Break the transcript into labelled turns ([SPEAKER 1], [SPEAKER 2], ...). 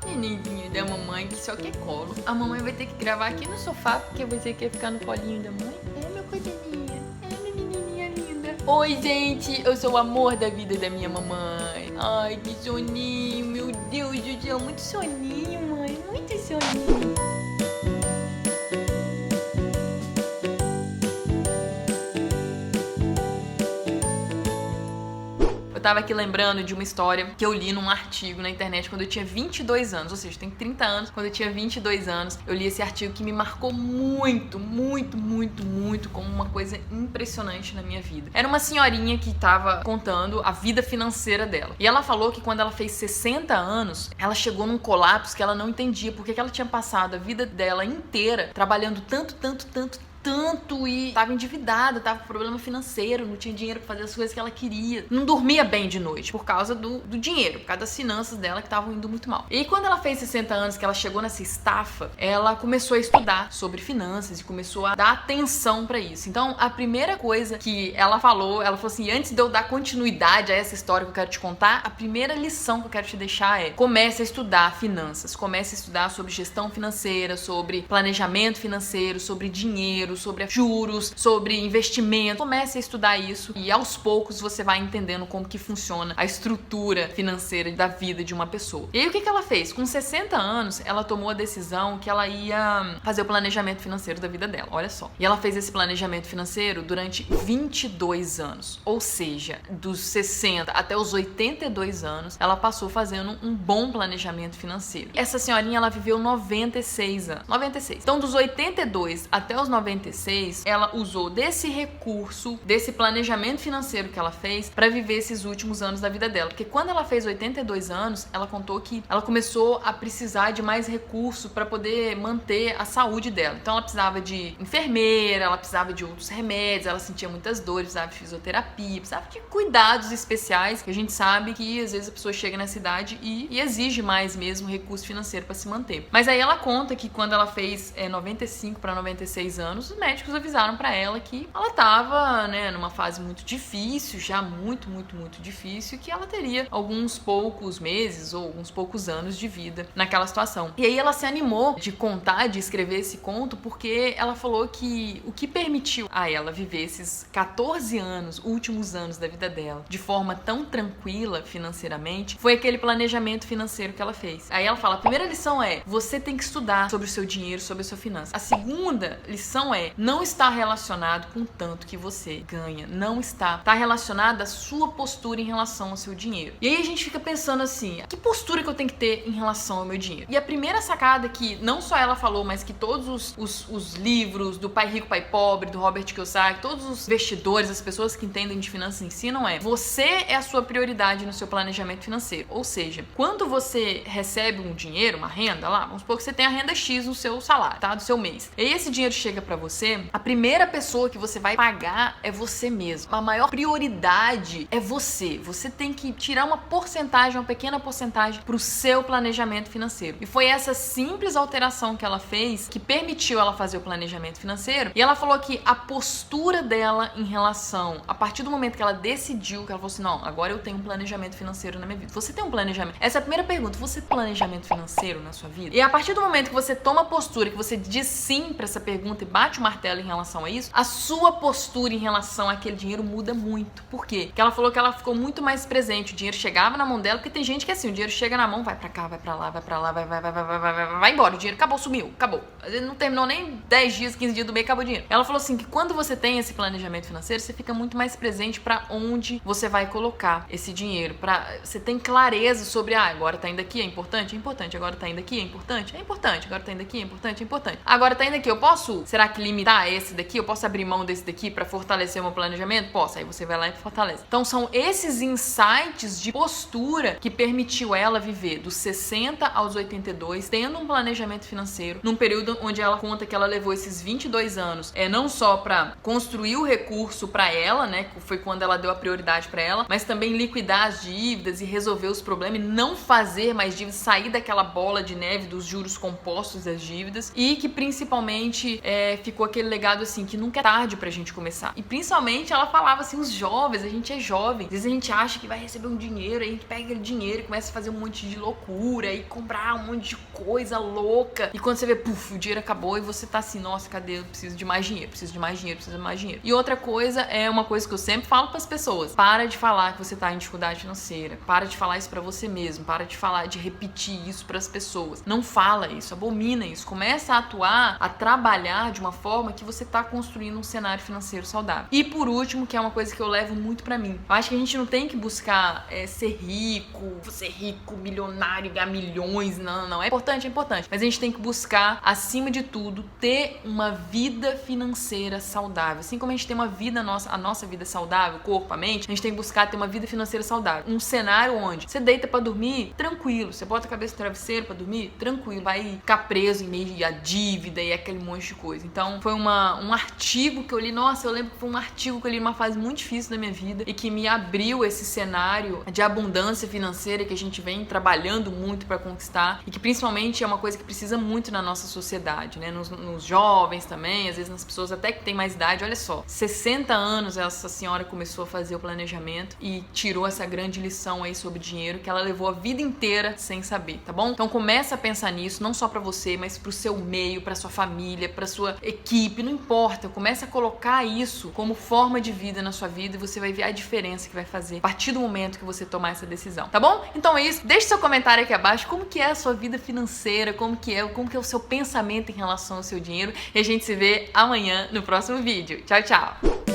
[SPEAKER 1] Nenenzinho da mamãe que só quer colo. A mamãe vai ter que gravar aqui no sofá porque você quer ficar no colinho da mãe. É, meu coisinha. É, minha menininha linda. Oi, gente. Eu sou o amor da vida da minha mamãe. Ai, que soninho. Meu Deus do céu. Muito soninho, mãe. Muito soninho. Eu tava aqui lembrando de uma história que eu li num artigo na internet quando eu tinha 22 anos, ou seja, tem 30 anos, quando eu tinha 22 anos, eu li esse artigo que me marcou muito, como uma coisa impressionante na minha vida. Era uma senhorinha que tava contando a vida financeira dela. E ela falou que quando ela fez 60 anos, ela chegou num colapso que ela não entendia porque que ela tinha passado a vida dela inteira trabalhando tanto e tava endividada, tava com problema financeiro, não tinha dinheiro pra fazer as coisas que ela queria, não dormia bem de noite por causa do dinheiro, por causa das finanças dela que estavam indo muito mal. E aí, quando ela fez 60 anos, que ela chegou nessa estafa, ela começou a estudar sobre finanças e começou a dar atenção pra isso. Então, a primeira coisa que ela falou assim, antes de eu dar continuidade a essa história que eu quero te contar, a primeira lição que eu quero te deixar é: comece a estudar finanças, comece a estudar sobre gestão financeira, sobre planejamento financeiro, sobre dinheiro, sobre juros, sobre investimento. Comece a estudar isso e aos poucos você vai entendendo como que funciona a estrutura financeira da vida de uma pessoa. E aí o que ela fez? Com 60 anos, ela tomou a decisão que ela ia fazer o planejamento financeiro da vida dela, olha só. E ela fez esse planejamento financeiro durante 22 anos, ou seja, dos 60 até os 82 anos, ela passou fazendo um bom planejamento financeiro. Essa senhorinha, ela viveu 96 anos. 96. Então, dos 82 até os 96, ela usou desse recurso, desse planejamento financeiro que ela fez para viver esses últimos anos da vida dela. Porque quando ela fez 82 anos, ela contou que ela começou a precisar de mais recurso para poder manter a saúde dela. Então ela precisava de enfermeira, ela precisava de outros remédios, ela sentia muitas dores, precisava de fisioterapia, precisava de cuidados especiais, que a gente sabe que às vezes a pessoa chega nessa idade e exige mais mesmo recurso financeiro para se manter. Mas aí ela conta que quando ela fez 95 para 96 anos, os médicos avisaram pra ela que ela tava, numa fase muito difícil, já muito difícil, que ela teria alguns poucos meses ou alguns poucos anos de vida naquela situação. E aí ela se animou de contar, de escrever esse conto, porque ela falou que o que permitiu a ela viver esses 14 anos, últimos anos da vida dela, de forma tão tranquila financeiramente, foi aquele planejamento financeiro que ela fez. Aí ela fala, a primeira lição é: você tem que estudar sobre o seu dinheiro, sobre a sua finança. A segunda lição é: não está relacionado com o tanto que você ganha. Não está. Está relacionado à sua postura em relação ao seu dinheiro. E aí a gente fica pensando assim, que postura que eu tenho que ter em relação ao meu dinheiro? E a primeira sacada que não só ela falou, mas que todos os livros do Pai Rico, Pai Pobre, do Robert Kiyosaki, todos os investidores, as pessoas que entendem de finanças ensinam é: você é a sua prioridade no seu planejamento financeiro. Ou seja, quando você recebe um dinheiro, uma renda lá, vamos supor que você tem a renda X no seu salário, tá? Do seu mês. E aí esse dinheiro chega pra você, a primeira pessoa que você vai pagar é você mesmo. A maior prioridade é você. Você tem que tirar uma porcentagem, uma pequena porcentagem pro seu planejamento financeiro. E foi essa simples alteração que ela fez que permitiu ela fazer o planejamento financeiro. E ela falou que a postura dela em relação, a partir do momento que ela decidiu, que ela falou assim, não, agora eu tenho um planejamento financeiro na minha vida. Você tem um planejamento? Essa é a primeira pergunta. Você tem planejamento financeiro na sua vida? E a partir do momento que você toma a postura, que você diz sim pra essa pergunta e bate o martelo em relação a isso, a sua postura em relação àquele dinheiro muda muito. Por quê? Porque ela falou que ela ficou muito mais presente. O dinheiro chegava na mão dela, porque tem gente que assim, o dinheiro chega na mão, vai pra cá, vai pra lá, vai embora. O dinheiro acabou, sumiu, acabou. Às vezes não terminou nem 10 dias, 15 dias do mês, acabou o dinheiro. Ela falou assim que quando você tem esse planejamento financeiro, você fica muito mais presente pra onde você vai colocar esse dinheiro. Você tem clareza sobre, agora tá indo aqui, é importante, agora tá indo aqui, é importante, agora tá indo aqui, é importante. Agora tá indo aqui, eu posso, será que limitar esse daqui? Eu posso abrir mão desse daqui pra fortalecer o meu planejamento? Posso. Aí você vai lá e fortalece. Então são esses insights de postura que permitiu ela viver dos 60 aos 82, tendo um planejamento financeiro, num período onde ela conta que ela levou esses 22 anos, não só pra construir o recurso pra ela, foi quando ela deu a prioridade pra ela, mas também liquidar as dívidas e resolver os problemas e não fazer mais dívidas, sair daquela bola de neve dos juros compostos das dívidas, e que principalmente ficou ficou aquele legado assim, que nunca é tarde pra gente começar. E principalmente ela falava assim, os jovens, a gente é jovem, às vezes a gente acha que vai receber um dinheiro, aí a gente pega aquele dinheiro e começa a fazer um monte de loucura e comprar um monte de coisa louca. E quando você vê, puf, o dinheiro acabou e você tá assim, nossa, cadê? Eu preciso de mais dinheiro, preciso de mais dinheiro, preciso de mais dinheiro. E outra coisa é uma coisa que eu sempre falo pras pessoas: para de falar que você tá em dificuldade financeira, para de falar isso pra você mesmo, para de falar, de repetir isso pras pessoas. Não fala isso, abomina isso, começa a atuar, a trabalhar de uma forma que você tá construindo um cenário financeiro saudável. E por último, que é uma coisa que eu levo muito pra mim, eu acho que a gente não tem que buscar ser rico, milionário, ganhar milhões, não, é importante, mas a gente tem que buscar, acima de tudo, ter uma vida financeira saudável. Assim como a gente tem uma vida, a nossa vida saudável, o corpo, a mente, a gente tem que buscar ter uma vida financeira saudável. Um cenário onde você deita pra dormir, tranquilo, você bota a cabeça no travesseiro pra dormir, tranquilo, vai ficar preso em meio a dívida e aquele monte de coisa. Então, foi um artigo que eu li, nossa, eu lembro que foi um artigo que eu li numa fase muito difícil da minha vida e que me abriu esse cenário de abundância financeira que a gente vem trabalhando muito pra conquistar e que principalmente é uma coisa que precisa muito na nossa sociedade, né? Nos jovens também, às vezes nas pessoas até que tem mais idade. Olha só, 60 anos essa senhora começou a fazer o planejamento e tirou essa grande lição aí sobre dinheiro que ela levou a vida inteira sem saber, tá bom? Então começa a pensar nisso, não só pra você, mas pro seu meio, pra sua família, pra sua equipe, não importa. Começa a colocar isso como forma de vida na sua vida e você vai ver a diferença que vai fazer a partir do momento que você tomar essa decisão, tá bom? Então é isso, deixe seu comentário aqui abaixo, como que é a sua vida financeira, como que é o seu pensamento em relação ao seu dinheiro, e a gente se vê amanhã no próximo vídeo. Tchau, tchau!